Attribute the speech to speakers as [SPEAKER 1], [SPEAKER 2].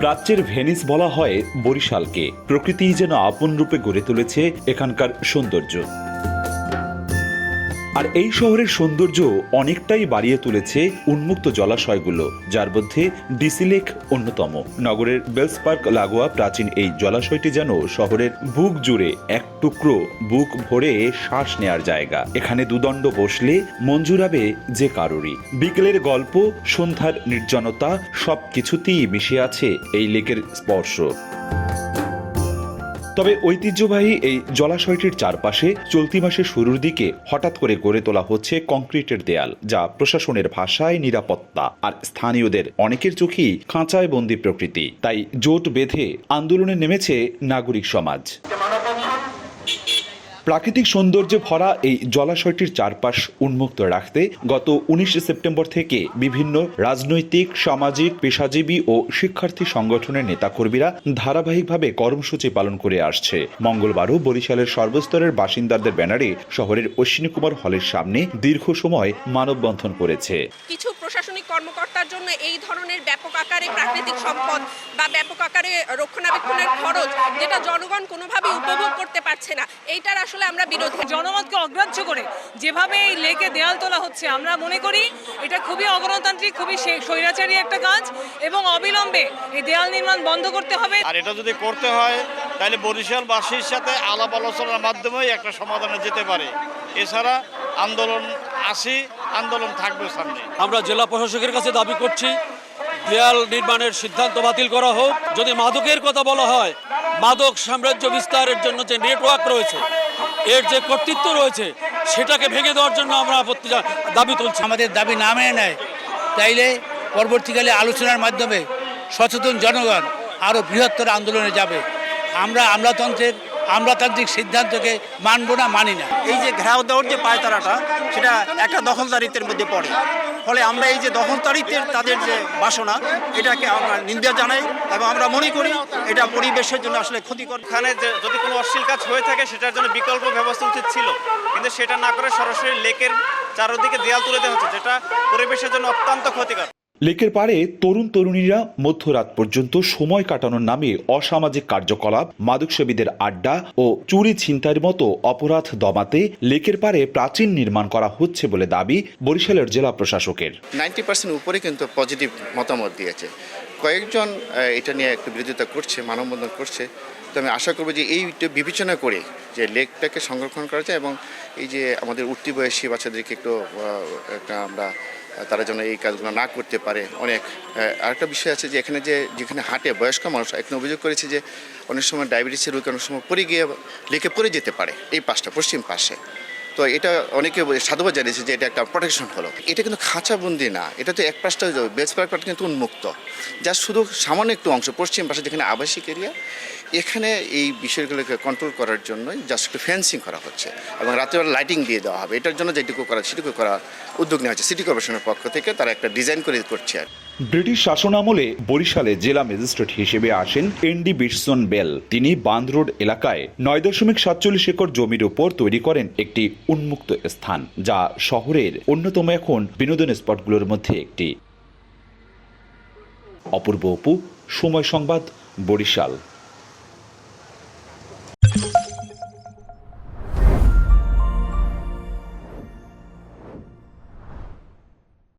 [SPEAKER 1] প্রাচ্যের ভেনিস বলা হয় বরিশালকে। প্রকৃতিই যেন আপন রূপে গড়ে তুলেছে এখানকার সৌন্দর্য। আর এই শহরের সৌন্দর্য অনেকটাই বাড়িয়ে তুলেছে উন্মুক্ত জলাশয়গুলো, যার মধ্যে ডিসি লেক অন্যতম। নগরের বেলস পার্ক লাগোয়া প্রাচীন এই জলাশয়টি যেন শহরের বুক জুড়ে এক টুকরো বুক ভরে শ্বাস নেয়ার জায়গা। এখানে দুদণ্ড বসলে মন জুড়াবে যে কারোরই। বিকেলের গল্প, সন্ধ্যার নির্জনতা সবকিছুতেই মিশে আছে এই লেকের স্পর্শ। তবে ঐতিহ্যবাহী এই জলাশয়টির চারপাশে চলতি মাসের শুরুর দিকে হঠাৎ করে গড়ে তোলা হচ্ছে কংক্রিটের দেয়াল, যা প্রশাসনের ভাষায় নিরাপত্তা, আর স্থানীয়দের অনেকের চোখেই খাঁচায় বন্দী প্রকৃতি। তাই জোট বেঁধে আন্দোলনে নেমেছে নাগরিক সমাজ। প্রাকৃতিক সৌন্দর্যে ভরা এই জলাশয়টির চারপাশ উন্মুক্ত রাখতে গত ১৯ সেপ্টেম্বর থেকে বিভিন্ন রাজনৈতিক, সামাজিক, পেশাজীবী ও শিক্ষার্থী সংগঠনের নেতাকর্মীরা ধারাবাহিকভাবে কর্মসূচি পালন করে আসছে। মঙ্গলবারও বরিশালের সর্বস্তরের বাসিন্দাদের ব্যানারে শহরের অশ্বিনী কুমার হলের সামনে দীর্ঘ সময় মানববন্ধন করেছে।
[SPEAKER 2] কিছু প্রশাসনিক কর্মকর্তার জন্য এই ধরনের ব্যাপক আকারে প্রাকৃতিক সম্পদ বা ব্যাপক আকারে রক্ষণাবেক্ষণের খরচ, যেটা জনগণ কোনোভাবে উপভোগ করতে পারছে না, এইটার আসলে আমরা বিরোধী।
[SPEAKER 3] জনমতকে অগ্রাহ্য করে যেভাবে এই লেকে দেয়াল তোলা হচ্ছে, আমরা মনে করি এটা খুবই অগণতান্ত্রিক, খুবই স্বৈরাচারী একটা কাজ, এবং অবিলম্বে এই দেয়াল নির্মাণ বন্ধ করতে হবে।
[SPEAKER 4] আর এটা যদি করতে হয় তাহলে বরিশালবাসীর সাথে আলাপ আলোচনার মাধ্যমেই একটা সমাধানে যেতে পারে। এছাড়া আন্দোলন থাকবে সামনে।
[SPEAKER 5] আমরা জেলা প্রশাসকের কাছে দাবি করছি দেয়াল নির্মাণের সিদ্ধান্ত বাতিল করা হোক। যদি মাদকের কথা বলা হয়, মাদক সাম্রাজ্য বিস্তারের জন্য যে নেটওয়ার্ক রয়েছে, এর যে কর্তৃত্ব রয়েছে, সেটাকে ভেঙে দেওয়ার জন্য আমরা দাবি তুলছি।
[SPEAKER 6] আমাদের দাবি না মেনে নেয় তাইলে পরবর্তীকালে আলোচনার মাধ্যমে সচেতন জনগণ আরও বৃহত্তর আন্দোলনে যাবে। আমরা আমলাতান্ত্রিক সিদ্ধান্তকে মানব না, মানি না।
[SPEAKER 7] এই যে ঘেরাও দেওয়ার যে পায়তারাটা, সেটা একটা দখলদারিত্বের মধ্যে পড়ে। ফলে আমরা এই যে দখলদারিত্বের তাদের যে বাসনা, এটাকে আমরা নিন্দা জানাই এবং আমরা মনে করি এটা পরিবেশের জন্য আসলে ক্ষতিকর।
[SPEAKER 4] এখানে যদি কোনো অশ্লীল কাজ হয়ে থাকে সেটার জন্য বিকল্প ব্যবস্থা উচিত ছিল, কিন্তু সেটা না করে সরাসরি লেকের চারদিকে দেয়াল তুলে দেওয়া হচ্ছে, যেটা পরিবেশের জন্য অত্যন্ত ক্ষতিকর।
[SPEAKER 1] লেকের পাড়ে তরুণ তরুণীরা মধ্যরাত পর্যন্ত সময় কাটানোর নামে অসামাজিক কার্যকলাপ, মাদকসেবীদের আড্ডা ও চুরি ছিনতাইয়ের মতো অপরাধ দমাতে লেকের পাড়ে প্রাচীন নির্মাণ করা হচ্ছে বলে দাবি বরিশালের জেলা প্রশাসকের।
[SPEAKER 8] 90% উপরে কিন্তু পজিটিভ মতামত দিয়েছে। কয়েকজন এটা নিয়ে একটু বিরোধিতা করছে, মানববন্ধন করছে। তো আমি আশা করবো যে এইটা বিবেচনা করে যে লেকটাকে সংরক্ষণ করা যায়, এবং এই যে আমাদের উঠতি বয়সী বাচ্চাদেরকে একটু আমরা তারা যেন এই কাজগুলো না করতে পারে। আরেকটা বিষয় আছে যে এখানে যেখানে হাঁটে বয়স্ক মানুষ, এখানে অভিযোগ করেছে যে অনেক সময় ডায়াবেটিসের রোগী অনেক সময় পড়ে গিয়ে লেকে পড়ে যেতে পারে এই পাশটা, পশ্চিম পাশে। তো এটা অনেকে সাধুবাদ জানিয়েছে যে এটা একটা প্রোটেকশন হলো। এটা কিন্তু খাঁচাবন্দি না, এটা তো এক পাশটা বেস পার্কটা কিন্তু উন্মুক্ত, যা শুধু সামান্য একটু অংশ পশ্চিম পাশে যেখানে আবাসিক এরিয়া, এখানে এই বিষয়গুলোকে কন্ট্রোল করার জন্যই জাস্ট একটু ফেন্সিং করা হচ্ছে এবং রাত্রেবেলা লাইটিং দিয়ে দেওয়া হবে। এটার জন্য যেটুকু সেটুকু করার উদ্যোগ নেওয়া হচ্ছে সিটি কর্পোরেশনের পক্ষ থেকে। তারা একটা ডিজাইন করে করছে। আর
[SPEAKER 1] ব্রিটিশ শাসনামলে বরিশালে জেলা ম্যাজিস্ট্রেট হিসেবে আসেন এনডি বিটসন বেল। তিনি বান্দ রোড এলাকায় ৯.৪৭ একর জমির উপর তৈরি করেন একটি উন্মুক্ত স্থান, যা শহরের অন্যতম এখন বিনোদন স্পটগুলোর মধ্যে একটি। অপূর্ব অপু, সময় সংবাদ, বরিশাল।